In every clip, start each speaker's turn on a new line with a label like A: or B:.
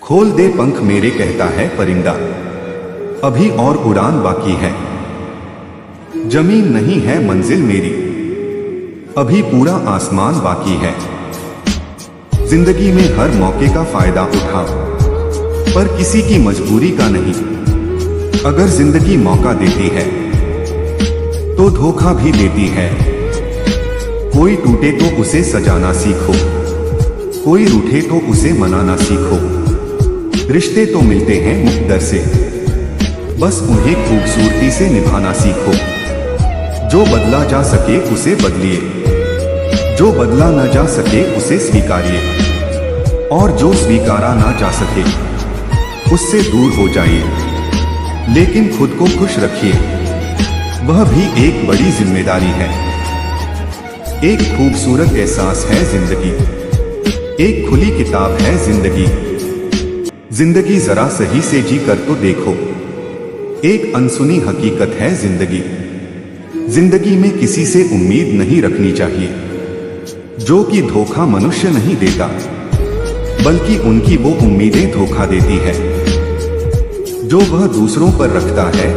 A: खोल दे पंख मेरे कहता है परिंदा, अभी और उड़ान बाकी है। जमीन नहीं है मंजिल मेरी, अभी पूरा आसमान बाकी है। जिंदगी में हर मौके का फायदा उठा, पर किसी की मजबूरी का नहीं। अगर जिंदगी मौका देती है तो धोखा भी देती है। कोई टूटे तो उसे सजाना सीखो, कोई रूठे तो उसे मनाना सीखो। रिश्ते तो मिलते हैं मुकद्दर से, बस उन्हें खूबसूरती से निभाना सीखो। जो बदला जा सके उसे बदलिए, जो बदला ना जा सके उसे स्वीकारिए, और जो स्वीकारा ना जा सके उससे दूर हो जाइए। लेकिन खुद को खुश रखिए, वह भी एक बड़ी जिम्मेदारी है। एक खूबसूरत एहसास है जिंदगी, एक खुली किताब है जिंदगी। जिंदगी जरा सही से जी कर तो देखो, एक अनसुनी हकीकत है जिंदगी। जिंदगी में किसी से उम्मीद नहीं रखनी चाहिए, जो कि धोखा मनुष्य नहीं देता, बल्कि उनकी वो उम्मीदें धोखा देती है जो वह दूसरों पर रखता है।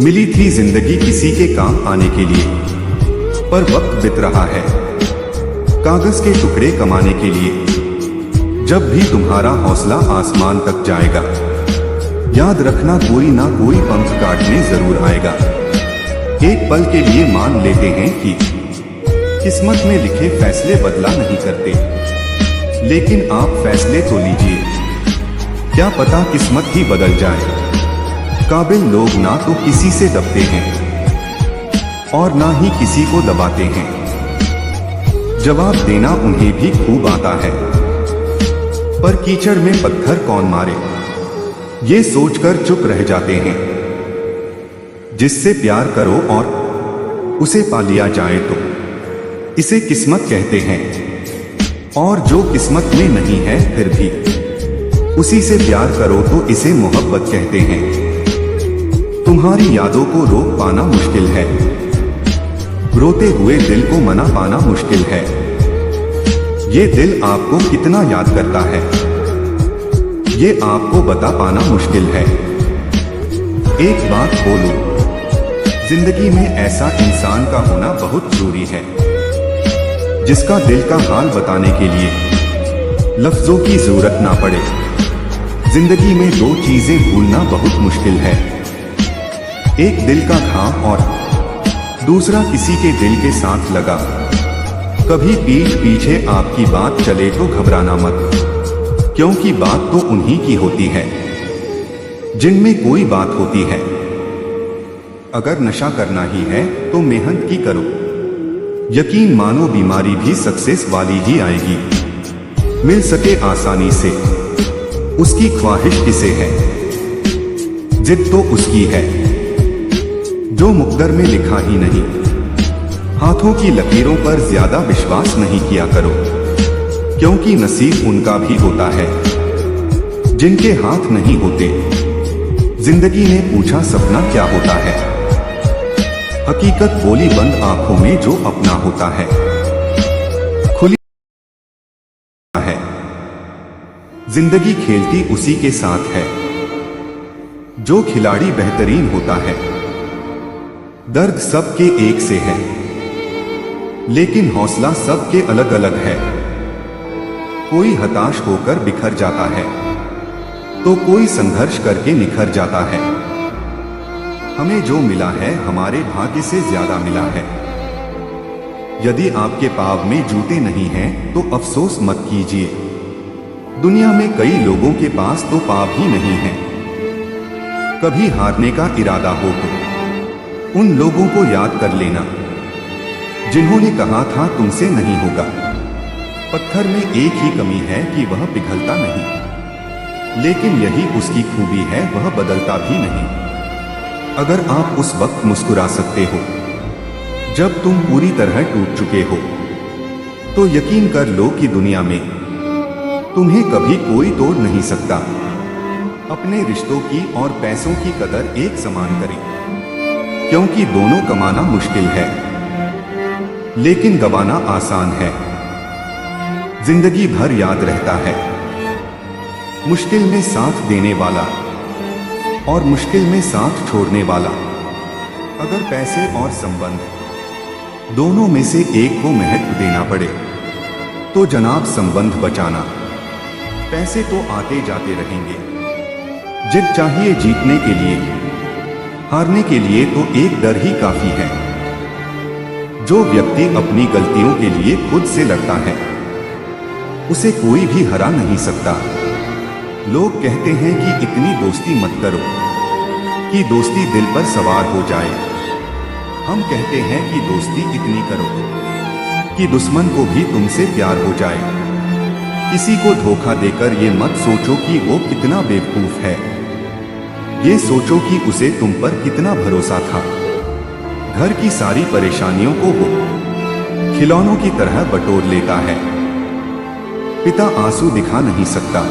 A: मिली थी जिंदगी किसी के काम आने के लिए, पर वक्त बीत रहा है कागज के टुकड़े कमाने के लिए। जब भी तुम्हारा हौसला आसमान तक जाएगा, याद रखना कोई ना कोई पंख काटने जरूर आएगा। एक पल के लिए मान लेते हैं कि किस्मत में लिखे फैसले बदला नहीं करते, लेकिन आप फैसले तो लीजिए, क्या पता किस्मत ही बदल जाए। काबिल लोग ना तो किसी से दबते हैं और ना ही किसी को दबाते हैं। जवाब देना उन्हें भी खूब आता है, पर कीचड़ में पत्थर कौन मारे, ये सोचकर चुप रह जाते हैं। जिससे प्यार करो और उसे पा लिया जाए तो इसे किस्मत कहते हैं, और जो किस्मत में नहीं है फिर भी उसी से प्यार करो तो इसे मोहब्बत कहते हैं। तुम्हारी यादों को रोक पाना मुश्किल है, रोते हुए दिल को मना पाना मुश्किल है। ये दिल आपको कितना याद करता है, ये आपको बता पाना मुश्किल है। एक बात बोलूं, जिंदगी में ऐसा इंसान का होना बहुत जरूरी है, जिसका दिल का हाल बताने के लिए लफ्जों की जरूरत ना पड़े। जिंदगी में दो चीजें भूलना बहुत मुश्किल है, एक दिल का घाव और दूसरा किसी के दिल के साथ लगा। कभी पीठ पीछे आपकी बात चले तो घबराना मत, क्योंकि बात तो उन्हीं की होती है जिनमें कोई बात होती है। अगर नशा करना ही है तो मेहनत की करो, यकीन मानो बीमारी भी सक्सेस वाली ही आएगी। मिल सके आसानी से उसकी ख्वाहिश किसे है, जिद तो उसकी है जो मुकद्दर में लिखा ही नहीं। हाथों की लकीरों पर ज्यादा विश्वास नहीं किया करो, क्योंकि नसीब उनका भी होता है जिनके हाथ नहीं होते। जिंदगी ने पूछा सपना क्या होता है, हकीकत बोली बंद आंखों में जो अपना होता है। खुली है जिंदगी खेलती उसी के साथ है जो खिलाड़ी बेहतरीन होता है। दर्द सबके एक से है, लेकिन हौसला सबके अलग अलग है। कोई हताश होकर बिखर जाता है तो कोई संघर्ष करके निखर जाता है। हमें जो मिला है हमारे भाग्य से ज्यादा मिला है। यदि आपके पाँव में जूते नहीं हैं तो अफसोस मत कीजिए, दुनिया में कई लोगों के पास तो पाँव ही नहीं हैं। कभी हारने का इरादा हो तो उन लोगों को याद कर लेना जिन्होंने कहा था तुमसे नहीं होगा। पत्थर में एक ही कमी है कि वह पिघलता नहीं, लेकिन यही उसकी खूबी है, वह बदलता भी नहीं। अगर आप उस वक्त मुस्कुरा सकते हो जब तुम पूरी तरह टूट चुके हो, तो यकीन कर लो कि दुनिया में तुम्हें कभी कोई तोड़ नहीं सकता। अपने रिश्तों की और पैसों की कदर एक समान करें, क्योंकि दोनों कमाना मुश्किल है लेकिन गवाना आसान है। जिंदगी भर याद रहता है मुश्किल में साथ देने वाला और मुश्किल में साथ छोड़ने वाला। अगर पैसे और संबंध दोनों में से एक को महत्व देना पड़े तो जनाब संबंध बचाना। पैसे तो आते जाते रहेंगे, जिद चाहिए जीतने के लिए, हारने के लिए तो एक डर ही काफी है। जो व्यक्ति अपनी गलतियों के लिए खुद से लड़ता है उसे कोई भी हरा नहीं सकता। लोग कहते हैं कि इतनी दोस्ती मत करो कि दोस्ती दिल पर सवार हो जाए। हम कहते हैं कि दोस्ती इतनी करो कि दुश्मन को भी तुमसे प्यार हो जाए। किसी को धोखा देकर ये मत सोचो कि वो कितना बेवकूफ है, ये सोचो कि उसे तुम पर कितना भरोसा था। घर की सारी परेशानियों को वो खिलौनों की तरह बटोर लेता है। पिता आंसू दिखा नहीं सकता,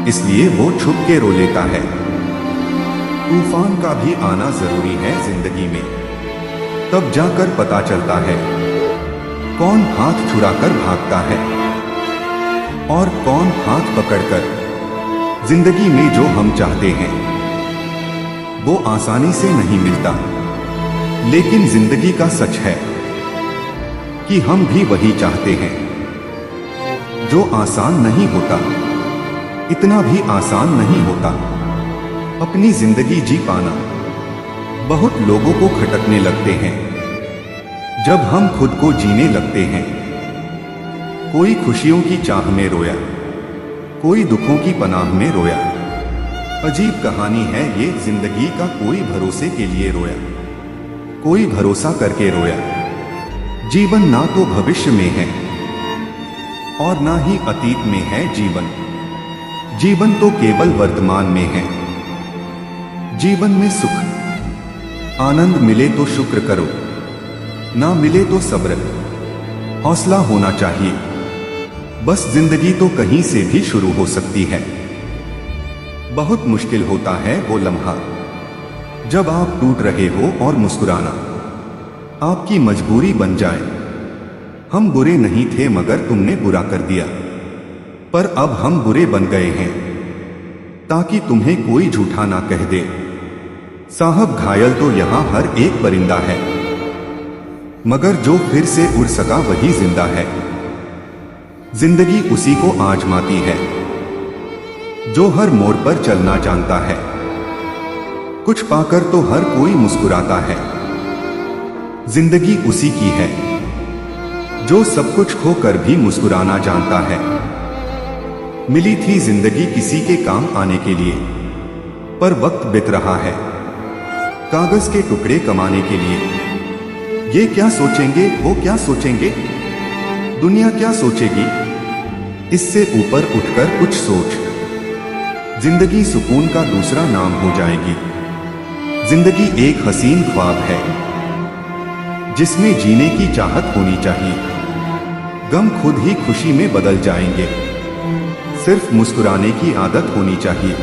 A: इसलिए वो छुप के रो लेता है। तूफान का भी आना जरूरी है जिंदगी में, तब जाकर पता चलता है कौन हाथ छुड़ाकर भागता है और कौन हाथ पकड़कर। जिंदगी में जो हम चाहते हैं वो आसानी से नहीं मिलता, लेकिन जिंदगी का सच है कि हम भी वही चाहते हैं जो आसान नहीं होता, इतना भी आसान नहीं होता। अपनी जिंदगी जी पाना बहुत लोगों को खटकने लगते हैं जब हम खुद को जीने लगते हैं। कोई खुशियों की चाह में रोया, कोई दुखों की पनाह में रोया। अजीब कहानी है ये जिंदगी का, कोई भरोसे के लिए रोया, कोई भरोसा करके रोया। जीवन ना तो भविष्य में है और ना ही अतीत में है जीवन। जीवन तो केवल वर्तमान में है। जीवन में सुख आनंद मिले तो शुक्र करो, ना मिले तो सब्र हौसला होना चाहिए। बस जिंदगी तो कहीं से भी शुरू हो सकती है। बहुत मुश्किल होता है वो लम्हा जब आप टूट रहे हो और मुस्कुराना आपकी मजबूरी बन जाए। हम बुरे नहीं थे मगर तुमने बुरा कर दिया, पर अब हम बुरे बन गए हैं ताकि तुम्हें कोई झूठा ना कह दे। साहब घायल तो यहां हर एक परिंदा है, मगर जो फिर से उड़ सका वही जिंदा है। जिंदगी उसी को आजमाती है जो हर मोड़ पर चलना जानता है। कुछ पाकर तो हर कोई मुस्कुराता है। जिंदगी उसी की है जो सब कुछ खोकर भी मुस्कुराना जानता है। मिली थी जिंदगी किसी के काम आने के लिए, पर वक्त बीत रहा है कागज के टुकड़े कमाने के लिए। ये क्या सोचेंगे, वो क्या सोचेंगे, दुनिया क्या सोचेगी, इससे ऊपर उठकर कुछ सोच। जिंदगी सुकून का दूसरा नाम हो जाएगी। जिंदगी एक हसीन ख्वाब है जिसमें जीने की चाहत होनी चाहिए। गम खुद ही खुशी में बदल जाएंगे, सिर्फ मुस्कुराने की आदत होनी चाहिए।